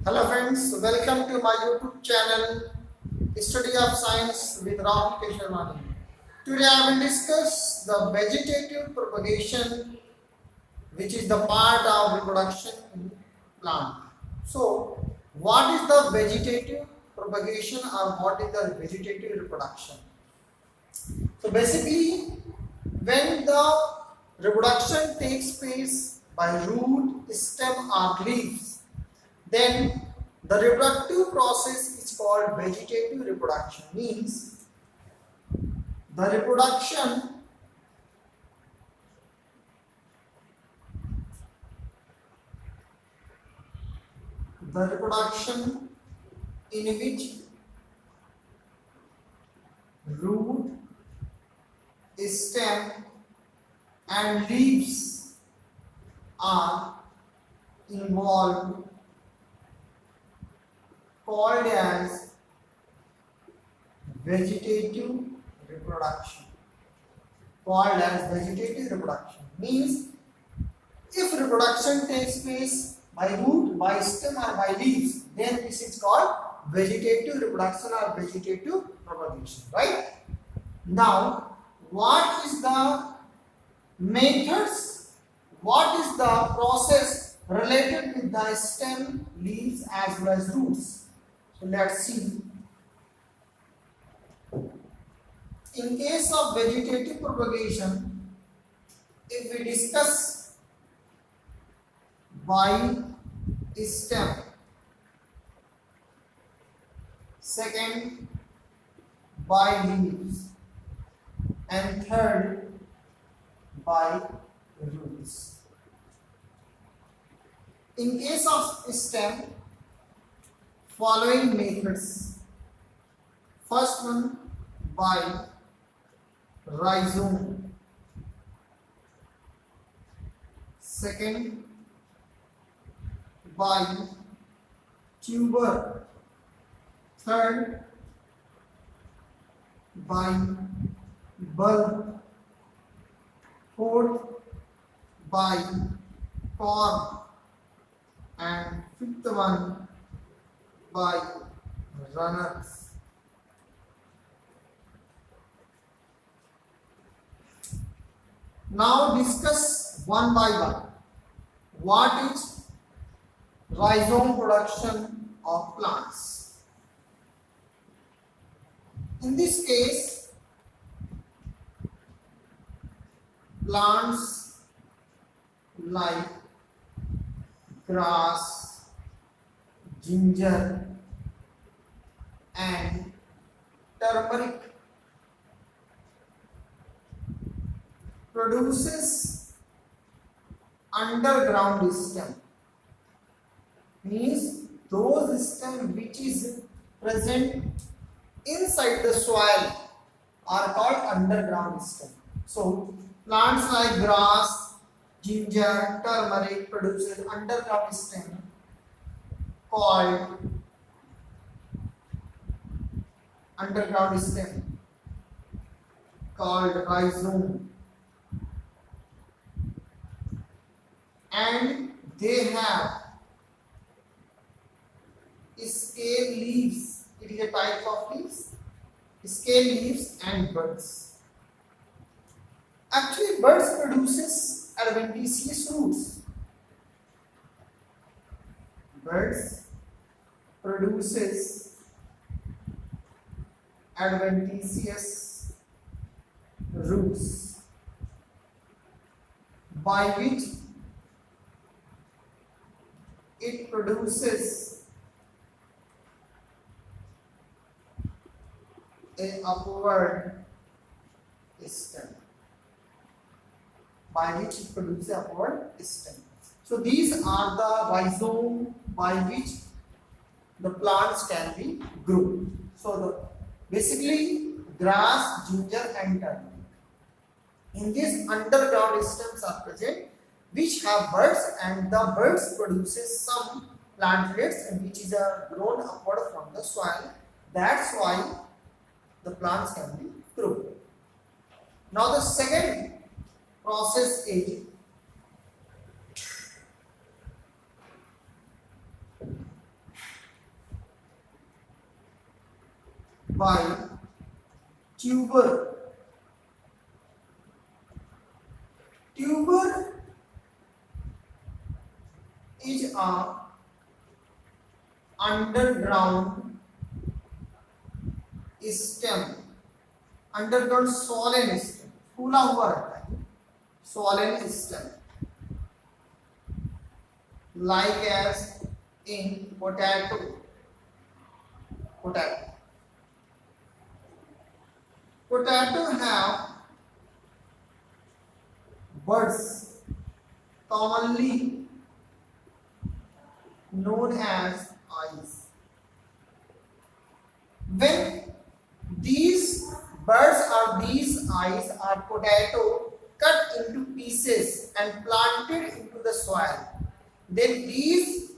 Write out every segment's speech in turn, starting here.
Hello friends, welcome to my YouTube channel Study of Science with Rahul Kesherwani. Today I will discuss the vegetative propagation, which is the part of reproduction in plant. So what is the vegetative propagation or what is the vegetative reproduction? So basically when the reproduction takes place by root, stem or leaves, then the reproductive process is called vegetative reproduction. Means the reproduction in which root, stem and leaves are involved, called as vegetative reproduction. Means if reproduction takes place by root, by stem or by leaves, then this is called vegetative reproduction or vegetative propagation, right? Now what is the methods, what is the process related with the stem, leaves as well as roots? So let's see. In case of vegetative propagation, if we discuss by stem, second by leaves, and third by roots. In case of stem, following methods. First one by rhizome, second by tuber, third by bulb, fourth by corm, and fifth one by runners. Now discuss one by one. What is rhizome production of plants? In this case, plants like grass, ginger and turmeric produces underground stem. Means those stem which is present inside the soil are called underground stem. So plants like grass, ginger, turmeric produces underground stem called rhizome, and they have scale leaves. It is a type of leaves, scale leaves and buds. Actually buds produces adventitious roots. Buds produces adventitious roots by which it produces an upward stem. So these are the rhizome by which the plants can be grown. So basically grass, ginger and turmeric. In this underground stems are present which have buds, and the buds produces some plantlets and which is grown upward from the soil. That's why the plants can be grown. Now the second process is by tuber. Tuber is a underground stem, underground swollen stem, फूला हुआ रहता है, swollen stem, like as in potato. Potato have buds commonly known as eyes. When these buds or these eyes are potato cut into pieces and planted into the soil, then these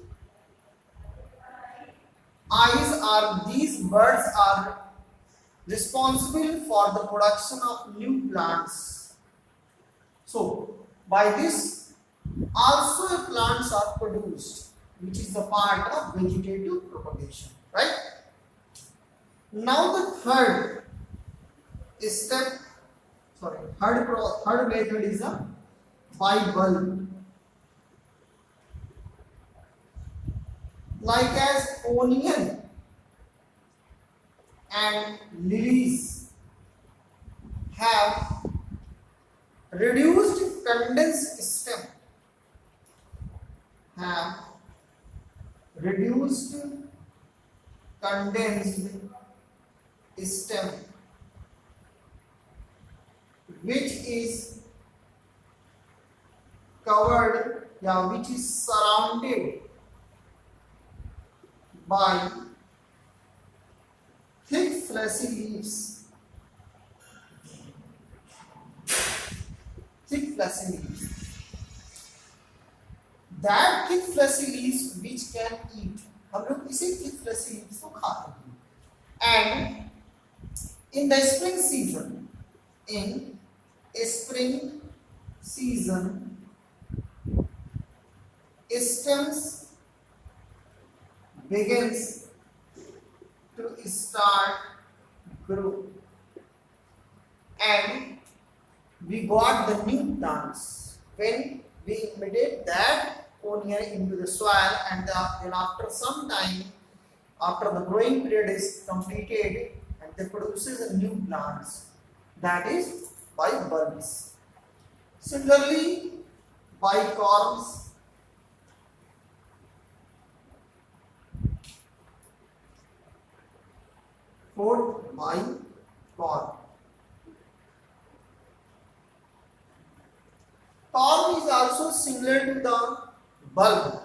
eyes or these buds are responsible for the production of new plants. So by this also plants are produced, which is the part of vegetative propagation, right? Now the third method is a by bulb, like as onion and lilies have reduced condensed stem, which is covered, which is surrounded by thick fleshy leaves. That thick fleshy leaves which can eat, हम लोग इसी thick fleshy leaves को खाते हैं. And in the spring season, stems begins to start grow, and we got the new plants when we imitate that onion into the soil, and then after some time, after the growing period is completed, and they produces a new plants, that is by bulbs. Similarly, by corms, fourth by corm. Corm is also similar to the bulb,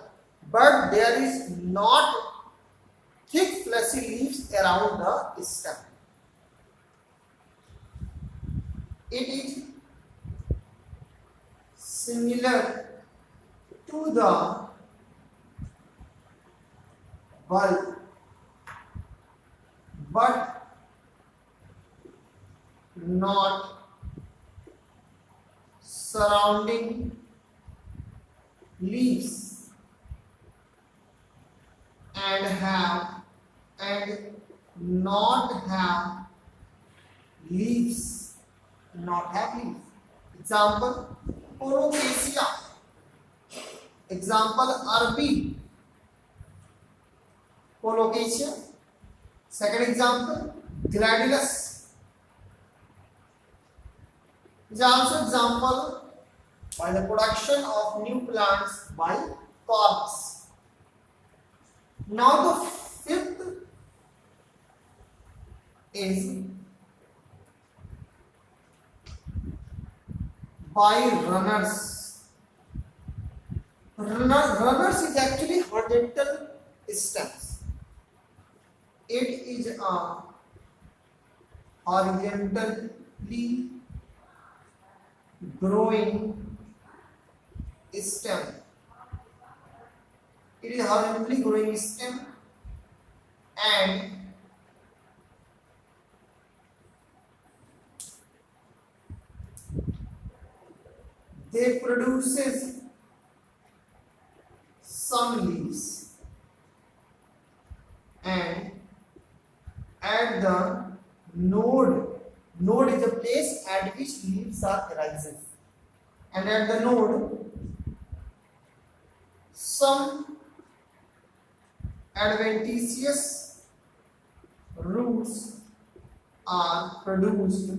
but there is not thick fleshy leaves around the stem. It is similar to the bulb, but not surrounding leaves, and not have leaves. Example, colocasia. Example, Arabi colocasia. Second example, gladulus is also example by the production of new plants by corms. Now the fifth is by runners. Runners is actually horizontal stems. It is a horizontally growing stem. It is horizontally growing stem, and they produces some leaves, and at the node. Node is a place at which leaves are arises, and at the node some adventitious roots are produced,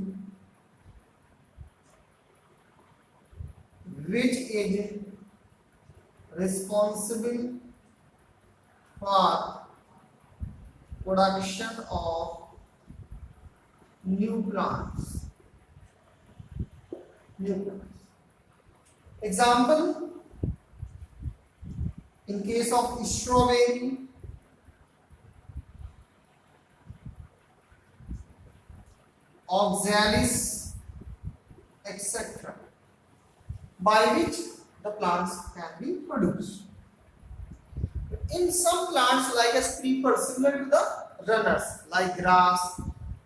which is responsible for production of new plants. New plants. Example, in case of strawberry, oxalis, etc., by which the plants can be produced. In some plants, like as creeper, similar to the runners, like grass,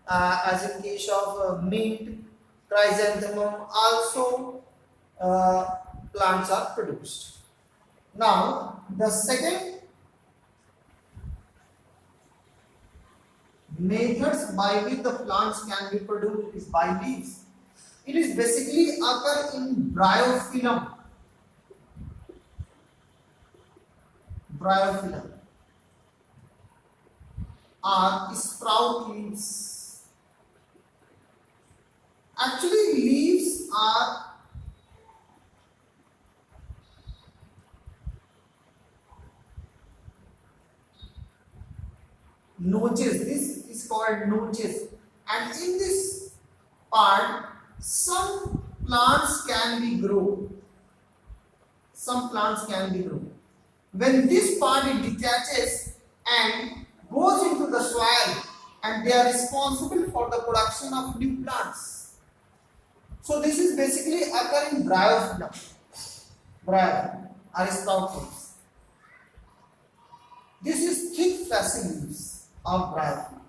as in case of mint, chrysanthemum, also plants are produced. Now, the second methods by which the plants can be produced is by leaves. It is basically occur in bryophyllum. Bryophyllum are sprout leaves. Actually, leaves are notches. This is called notches, and in this part some plants can be grown. Some plants can be grown. When this part it detaches and goes into the soil, and they are responsible for the production of new plants. So this is basically occurring bryophyllum. Bryophyllum are sprout leaves. This is thick fleshy leaves of bryophyllum.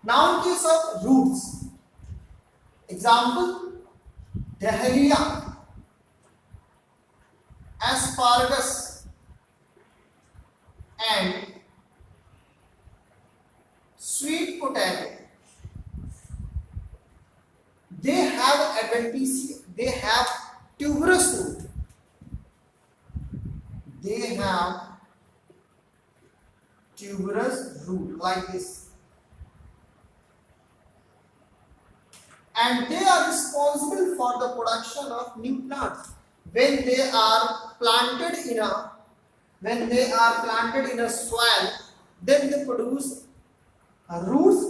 Now in case of roots, example, dahlia, asparagus, and sweet potato. They have adventitious, they have tuberous root. They have tuberous root like this, and they are responsible for the production of new plants. When they are planted in a soil, then they produce roots,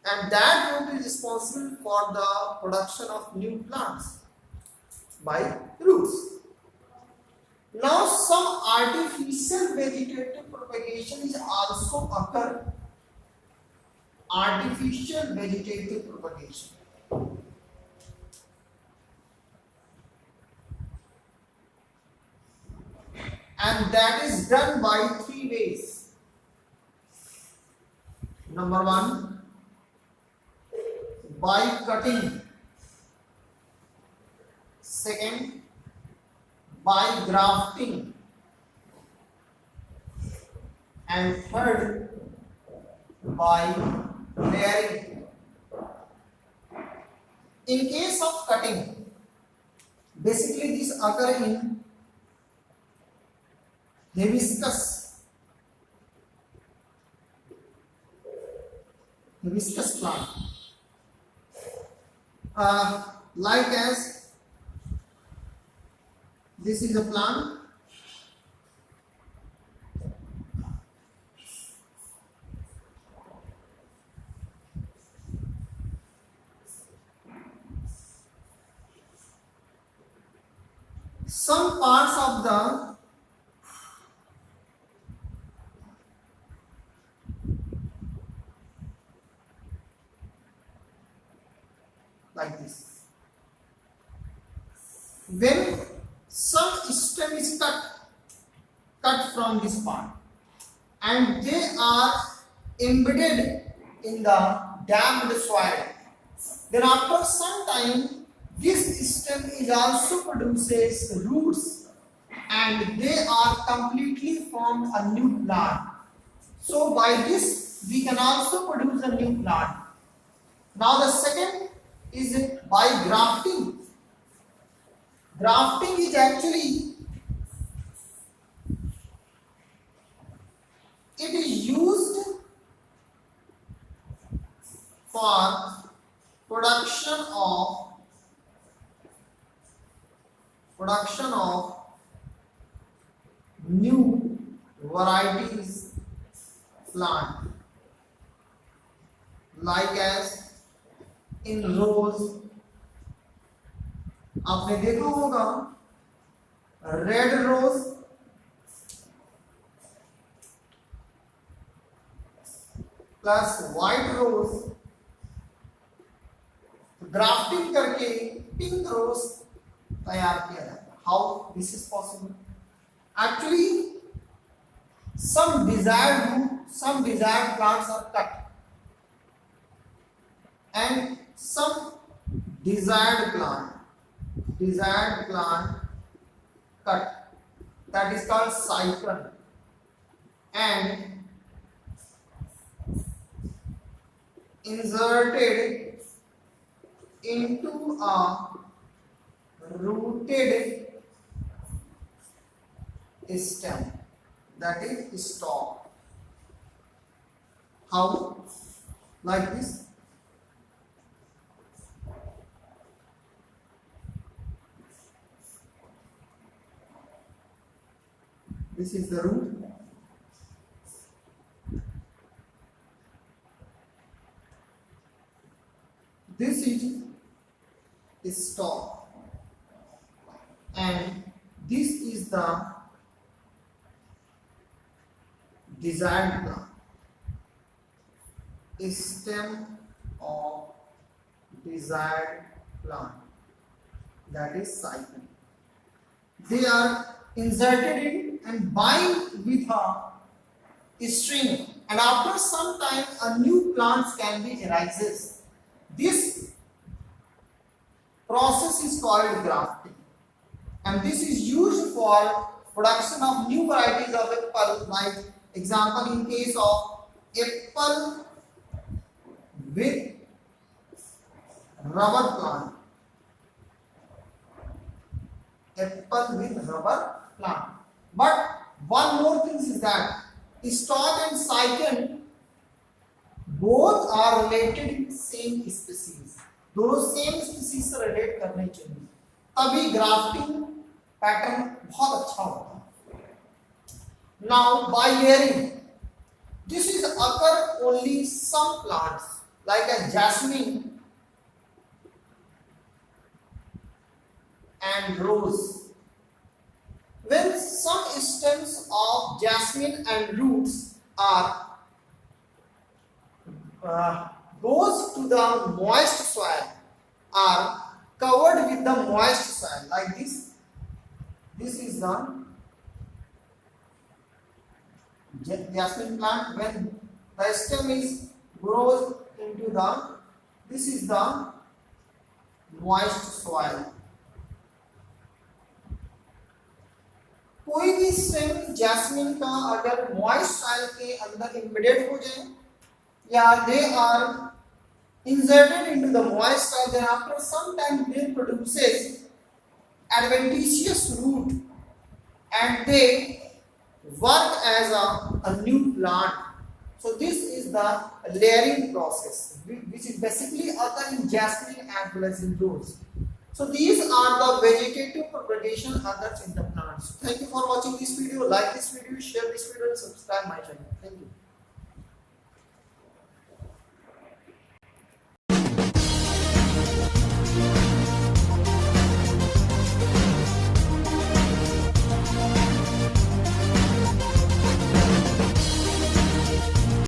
and that root is responsible for the production of new plants by roots. Now some artificial vegetative propagation is also occur. Artificial vegetative propagation. And that is done by three ways. Number one, by cutting. Second, by grafting. And third, by layering. In case of cutting, basically this occur in hibiscus plant, like as this is a plant, some parts of the like this. When some stem is cut from this part, and they are embedded in the damp soil, then after some time this stem is also produces roots, and they are completely formed a new plant. So by this we can also produce a new plant. Now the second is by grafting. Grafting is actually, it is used for production of new varieties plant, like as in rows. आपने देखा होगा red rose plus white रोज, grafting करके pink rose तैयार किया जाता है. How this is possible? Actually some desired plants are cut and some desired plant cut, that is called cycle, and inserted into a rooted stem, that is stalk. How? Like this. This is the root. This is stalk, and this is the desired plant, stem of desired plant, that is cycle. They are inserted in and bind with a string, and after some time a new plant can be arises. This process is called grafting, and this is used for production of new varieties of apple. Like example, in case of apple with rubber plant, apple with rubber plant. But one more thing is that stalk and cycle both are related in same species. दोनों same species से relate करने चाहिए, तभी grafting pattern बहुत अच्छा होता है. Now by layering, this is occur only some plants like a jasmine and rose. When some stems of jasmine and roots are goes to the moist soil, are covered with the moist soil, like this. This is the jasmine plant. When the stem is grows into the, this is the moist soil. कोई भी stem jasmine का अगर moist soil के अंदर embedded हो जाए, या they are inserted into the moist soil, then after some time they produces adventitious root and they work as a new plant. So this is the layering process, which is basically occur in jasmine as well as in rose. So these are the vegetative propagation occurs in the plants. Thank you for watching this video. Like this video, share this video, and subscribe my channel.